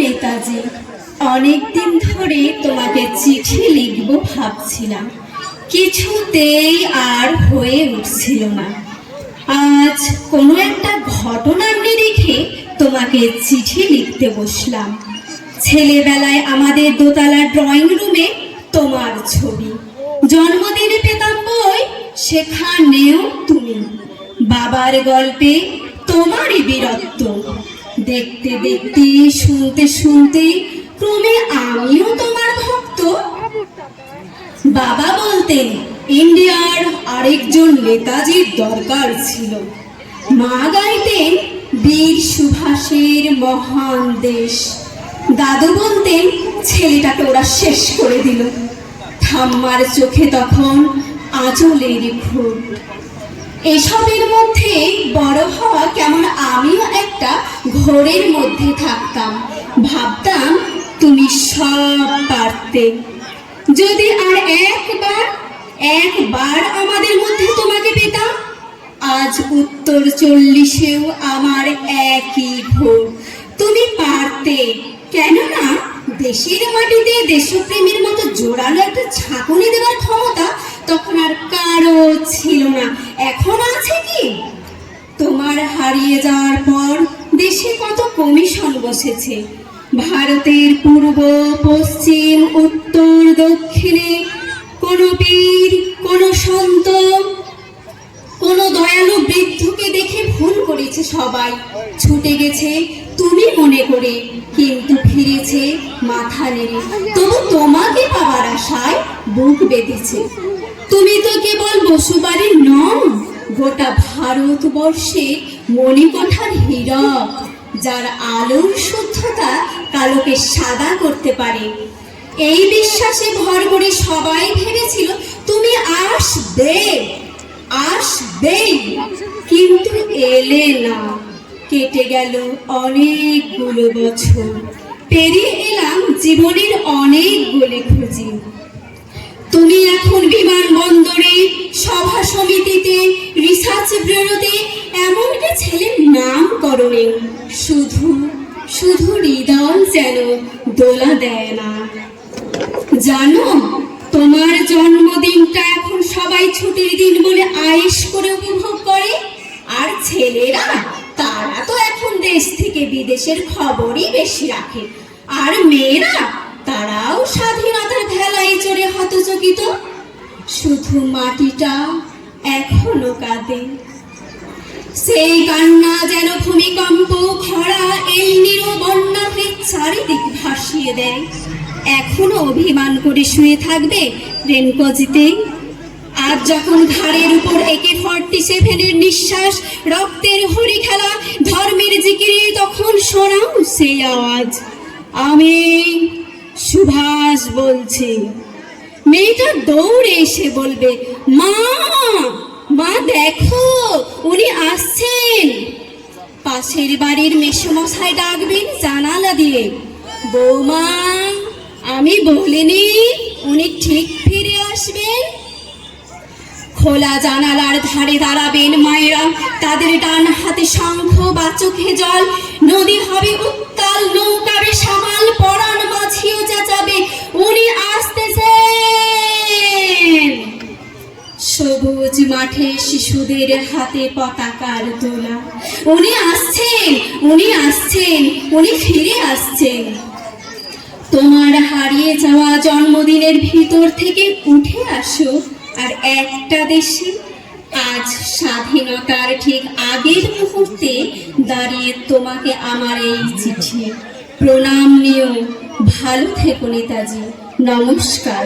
নেতাজি, অনেক দিন ধরে তোমাকে চিঠি লিখবো ভাবছিলাম, কিছুতেই আর হয়ে উঠছিল না। আজ কোনো একটা ঘটনার নিরিখে তোমাকে চিঠি লিখতে বসলাম। ছেলেবেলায় আমাদের দোতলার ড্রয়িং রুমে তোমার ছবি, জন্মদিনে পেতাম বই, সেখানেও তুমি। বাবার গল্পে তোমারই বীরত্ব, দেখতে দেখতে শুনতে শুনতে ক্রমে আমিও তোমার ভক্ত। বাবা বলতেন ইন্ডিয়ার আরেকজন নেতাজির দরকার ছিল। মা গাইতেন বীর সুভাষের মহান দেশ। দাদু বলতেন ছেলেটাকে ওরা শেষ করে দিল। ঠাম্মার চোখে তখন আঁচলের ফুট। এসবের মধ্যে বড় হওয়া কেমন আমিও একটা ঘোরের মধ্যে থাকতাম। ভাবতাম তুমি সব পারতে, যদি আর একবার আমাদের মধ্যে তোমাকে পেতাম। আজ উত্তর 40-এও আমার একই ভোর, তুমি পারতে। কেননা দেশের মাটিতে দেশপ্রেমের মতো জোরালো একটা ঝাঁকুনি দেওয়ার ক্ষমতা তখন আর কারো ছিল না। এখন আছে কি? তোমার হারিয়ে যাওয়ার পর দেশে কত কমিশন বসেছে, ভারতের পূর্ব পশ্চিম উত্তর দক্ষিণে। কোন বীর, কোন সন্ত, কোন দয়ালু বৃদ্ধকে দেখে ভুল করেছে সবাই, ছুটে গেছে তুমি মনে করে, কিন্তু ফিরেছে মাথা নেড়ে। তবু তোমাকে পাওয়ার আশায় বুক বেঁধেছে। তুমি তো কেবল বসুবাড়ির নও, গোটা ভারতবর্ষে মণিকোঠার হীরক, যার আলোর শুদ্ধতা কালোকে সাদা করতে পারে। এই বিশ্বাসে ভর করে সবাই ভেবেছিল তুমি আসবেই, কিন্তু এলে না। কেটে গেল অনেকগুলো বছর, পেরিয়ে এলাম জীবনের অনেকগুলো খুঁজি। তুমি এখন বিমানবন্দরে, সভা সমিতিতে, রিসার্চ ব্যুরোতে, এমনকি ছেলের নামকরণে। শুধু হৃদয় যেন দোলা দেয় না। জানো, তোমার জন্মদিনটা এখন সবাই ছুটির দিন বলে আয়েশ করে উপভোগ করে। আর ছেলেরা, তারা তো এখন দেশ থেকে বিদেশের খবরই বেশি রাখে। আর মেয়েরা, তারাও স্বাধীনতার ভেলায় চড়ে হতচকিত। শুধু মাটিটা এখনো কাঁদে। সেই কান্না যেন ভূমিকম্প, খরা, এলনিনো, বন্যাকে চারিদিক ভাসিয়ে দেয়। এখনো অভিমান করে শুয়ে থাকবে রেনকোজিতে? আজ যখন ঘাড়ের উপর AK-47-এর নিঃশ্বাস, রক্তের হরি খেলা, ধর্মের জিকিরে, তখন শোনাও সেই আওয়াজ, আমি সুভাষ বলছি। মেয়েটা দৌড়ে এসে বলবে, মা দেখো, উনি আসছেন। পাশের বাড়ির মেসোমশাই ডাকবেন জানালা দিয়ে, বৌমা, আমি বলিনি উনি ঠিক ফিরে আসবেন? খোলা জানালার ধারে দাঁড়াবেন মায়েরা, তাদের ডান হাতে শঙ্খ বা চোখে জল। নদী হবে উত্তাল, নৌকাবে সামাল, পরাণ মাঝিও চেঁচাবে, উনি আসতেছেন। সবুজ মাঠে শিশুদের হাতে পতাকার দোলা, উনি আসছেন, উনি ফিরে আসছেন। তোমার হারিয়ে যাওয়া জন্মদিনের ভিতর থেকে উঠে আসো আর একটা দেশে। আজ স্বাধীনতার ঠিক আগের মুহূর্তে দাঁড়িয়ে তোমাকে আমার এই চিঠি। প্রণাম নিও, ভালো থেকো নেতাজি, নমস্কার।